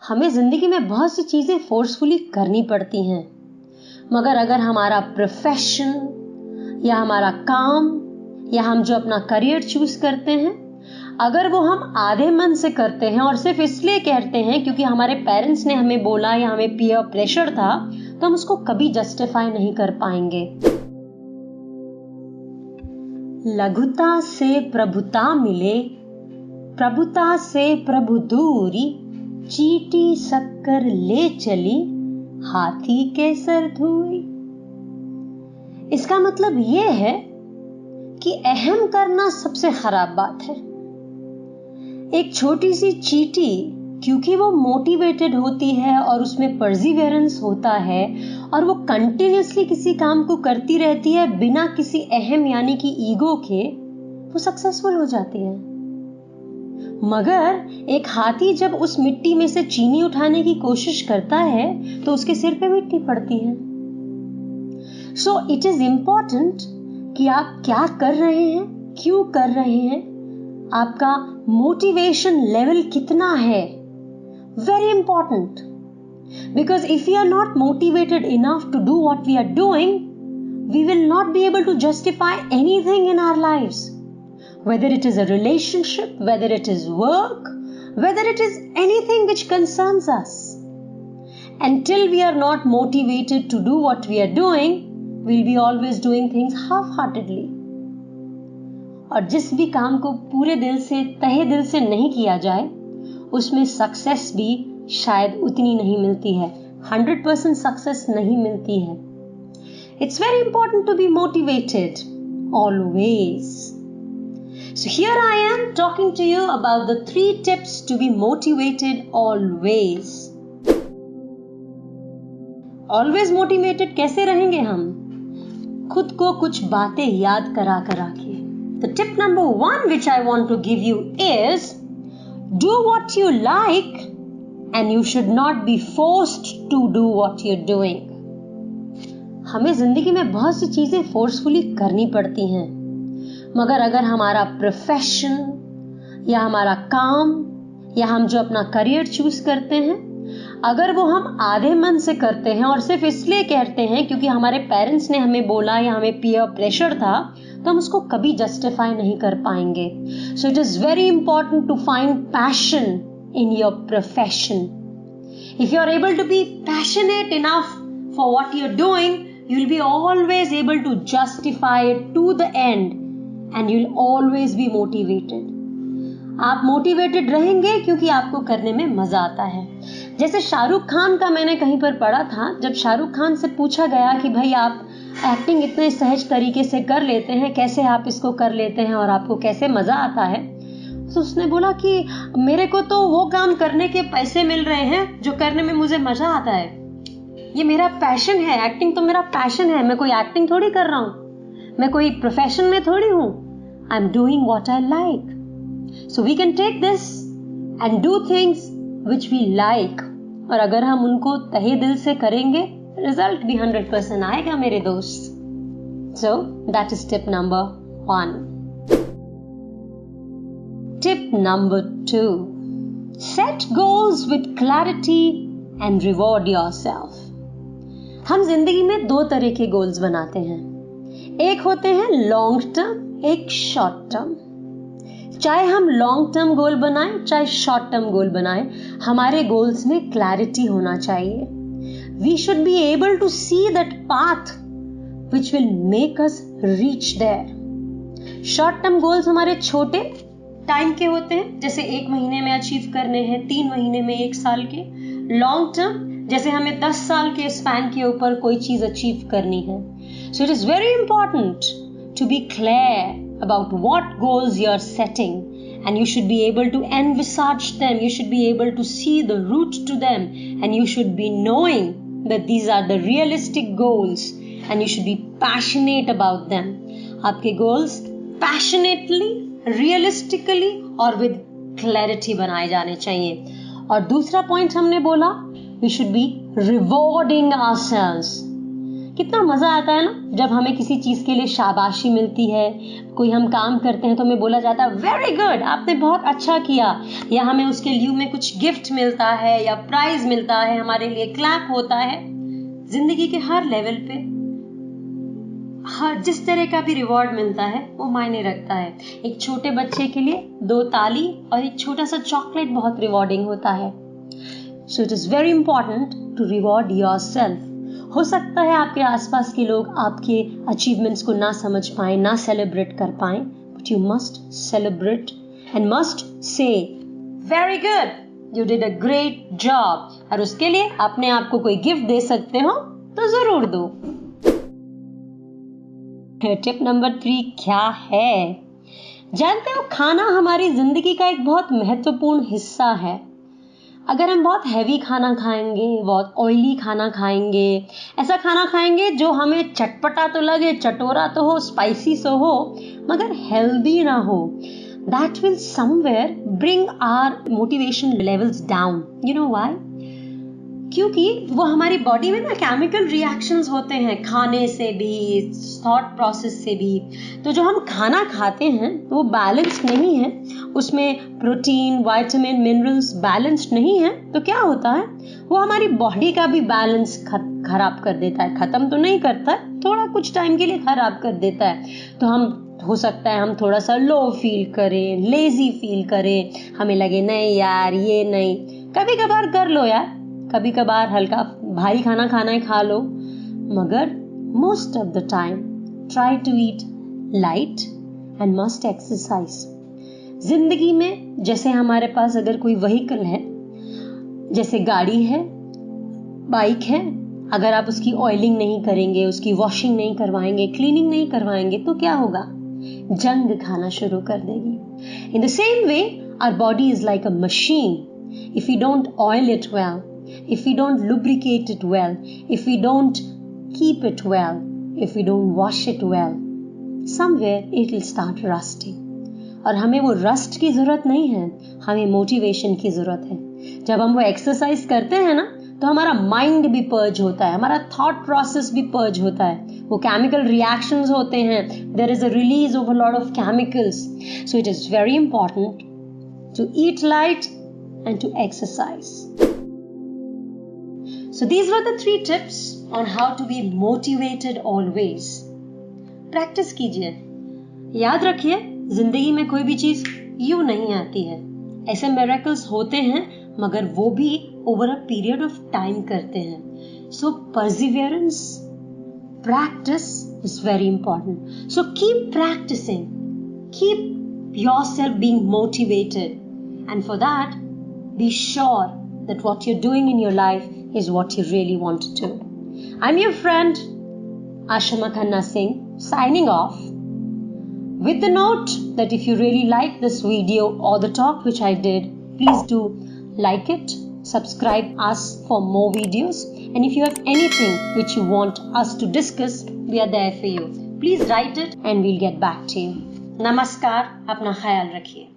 हमें जिंदगी में बहुत सी चीजें फोर्सफुली करनी पड़ती हैं, मगर अगर हमारा प्रोफेशन या हमारा काम या हम जो अपना करियर चूज करते हैं, अगर वो हम आधे मन से करते हैं और सिर्फ इसलिए कहते हैं क्योंकि हमारे पेरेंट्स ने हमें बोला या हमें पीयर प्रेशर था, तो हम उसको कभी जस्टिफाई नहीं कर पाएंगे। लघुता से प्रभुता मिले, प्रभुता से प्रभु दूरी, चीटी शक्कर ले चली, हाथी के सर धूरी। इसका मतलब यह है कि अहम करना सबसे खराब बात है। एक छोटी सी चींटी क्योंकि वो मोटिवेटेड होती है और उसमें परसिवियरेंस होता है और वो कंटिन्यूअसली किसी काम को करती रहती है बिना किसी अहम यानी कि ईगो के, वो सक्सेसफुल हो जाती है। मगर एक हाथी जब उस मिट्टी में से चीनी उठाने की कोशिश करता है तो उसके सिर पे मिट्टी पड़ती है। सो इट इज इंपॉर्टेंट कि आप क्या कर रहे हैं, क्यों कर रहे हैं, आपका मोटिवेशन लेवल कितना है। Very important, because if you are not motivated enough to do what we are doing, we will not be able to justify anything in our lives. Whether it is a relationship, whether it is work, whether it is anything which concerns us. Until we are not motivated to do what we are doing, we'll be always doing things half-heartedly. और जिस भी काम को पूरे दिल से, तहे दिल से नहीं किया जाए, उसमें सक्सेस भी शायद उतनी नहीं मिलती है, 100% सक्सेस नहीं मिलती है. It's very important to be motivated, always. So here I am talking to you about the 3 tips to be motivated always. Always motivated कैसे रहेंगे हम? खुद को कुछ बातें याद करा के. The tip number 1 which I want to give you is, do what you like and you should not be forced to do what you're doing. हमें जिंदगी में बहुत सी चीजें फोर्सफुली करनी पड़ती हैं, मगर अगर हमारा प्रोफेशन या हमारा काम या हम जो अपना करियर चूज करते हैं, अगर वो हम आधे मन से करते हैं और सिर्फ इसलिए कहते हैं क्योंकि हमारे पेरेंट्स ने हमें बोला या हमें पीयर प्रेशर था, तो हम उसको कभी जस्टिफाई नहीं कर पाएंगे. So it is very important to find passion in your profession. If you are able to be passionate enough for what you are doing, you will be always able to justify it to the end and you'll always be motivated. आप motivated रहेंगे क्योंकि आपको करने में मजा आता है. जैसे शाहरुख खान का मैंने कहीं पर पढ़ा था, जब शाहरुख खान से पूछा गया कि भाई आप एक्टिंग इतने सहज तरीके से कर लेते हैं, कैसे आप इसको कर लेते हैं और आपको कैसे मजा आता है, तो उसने बोला कि मेरे को तो वो काम करने के पैसे मिल रहे हैं जो करने में मुझे मजा आता है. ये मेरा पैशन है, एक्टिंग तो मेरा पैशन है. मैं कोई एक्टिंग थोड़ी कर रहा हूं, मैं कोई प्रोफेशन में थोड़ी हूं. I'm doing what I like. So we can take this and do things which we like. और अगर हम उनको तहे दिल से करेंगे, रिजल्ट भी 100% आएगा मेरे दोस्त. So that is tip number 1. Tip number 2. Set goals with clarity and reward yourself. हम जिंदगी में 2 तरह के गोल्स बनाते हैं. एक होते हैं लॉन्ग टर्म, एक शॉर्ट टर्म. चाहे हम लॉन्ग टर्म गोल बनाएं, चाहे शॉर्ट टर्म गोल बनाएं, हमारे गोल्स में क्लैरिटी होना चाहिए. We should be able to see that path which will make us reach there. Short term goals हमारे छोटे टाइम के होते हैं, जैसे 1 महीने में अचीव करने हैं, 3 महीने में, 1 साल के. लॉन्ग टर्म जैसे हमें 10 साल के स्पैन के ऊपर कोई चीज अचीव करनी है. So it is very important to be clear about what goals you are setting, and you should be able to envisage them. You should be able to see the route to them, and you should be knowing that these are the realistic goals, and you should be passionate about them. आपके goals passionately, realistically और with clarity बनाए जाने चाहिए. और दूसरा point हमने बोला, we should be rewarding ourselves. कितना मजा आता है ना जब हमें किसी चीज के लिए शाबाशी मिलती है, कोई हम काम करते हैं तो हमें बोला जाता है वेरी गुड, आपने बहुत अच्छा किया, या हमें उसके लिए में कुछ गिफ्ट मिलता है या प्राइज मिलता है, हमारे लिए क्लैप होता है। जिंदगी के हर लेवल पे हर जिस तरह का भी रिवॉर्ड मिलता है वो मायने रखता है। एक छोटे बच्चे के लिए 2 ताली और एक छोटा सा चॉकलेट बहुत रिवॉर्डिंग होता है। So it is very important to reward yourself. हो सकता है आपके आसपास के लोग आपके अचीवमेंट्स को ना समझ पाए, ना सेलिब्रेट कर पाए, but you must celebrate and must say very good, you did a great job. और उसके लिए अपने आप को कोई गिफ्ट दे सकते हो तो जरूर दो। टिप नंबर 3 क्या है? जानते हो, खाना हमारी जिंदगी का एक बहुत महत्वपूर्ण हिस्सा है। अगर हम बहुत हैवी खाना खाएंगे, बहुत ऑयली खाना खाएंगे, ऐसा खाना खाएंगे जो हमें चटपटा तो लगे, चटोरा तो हो, स्पाइसी तो हो, मगर हेल्दी ना हो, that will somewhere bring our motivation levels down. You know why? क्योंकि वो हमारी बॉडी में ना केमिकल रिएक्शंस होते हैं, खाने से भी, थॉट प्रोसेस से भी। तो जो हम खाना खाते हैं वो बैलेंस्ड नहीं है, उसमें प्रोटीन, विटामिन, मिनरल्स बैलेंस्ड नहीं है, तो क्या होता है वो हमारी बॉडी का भी बैलेंस खराब कर देता है। खत्म तो नहीं करता है, थोड़ा कुछ टाइम के लिए खराब कर देता है। तो हम हो सकता है हम थोड़ा सा लो फील करें, लेजी फील करें, हमें लगे नहीं यार ये नहीं। कभी कभार कर लो यार, कभी कभार हल्का भारी खाना खाना है खा लो, मगर most of the time try to eat light and must exercise. जिंदगी में जैसे हमारे पास अगर कोई व्हीकल है, जैसे गाड़ी है, बाइक है, अगर आप उसकी ऑयलिंग नहीं करेंगे, उसकी वॉशिंग नहीं करवाएंगे, क्लीनिंग नहीं करवाएंगे, तो क्या होगा? जंग खाना शुरू कर देगी। In the same way our body is like a machine. If you don't oil it well, if we don't lubricate it well, if we don't keep it well, if we don't wash it well, somewhere it will start rusting. और हमें वो rust की जरूरत नहीं है, हमें motivation की जरूरत है। जब हम वो एक्सरसाइज करते हैं ना, तो हमारा माइंड भी पर्ज होता है, हमारा थॉट प्रोसेस भी पर्ज होता है, वो केमिकल रिएक्शंस होते हैं, there is a release of a lot of chemicals. So it is very important to eat light and to exercise. So these were the 3 tips on how to be motivated always. Practice कीजिए। याद रखिए, जिंदगी में कोई भी चीज यूं नहीं आती है। ऐसे miracles होते हैं, मगर वो भी over a period of time करते हैं। So perseverance, practice is very important. So keep practicing. Keep yourself being motivated. And for that, be sure that what you're doing in your life is what you really want to do. I'm your friend Ashima Khanna Singh, signing off with the note that if you really like this video or the talk which I did, please do like it, subscribe us for more videos, and if you have anything which you want us to discuss, we are there for you. Please write it and we'll get back to you. Namaskar, apna khayal rakhiye.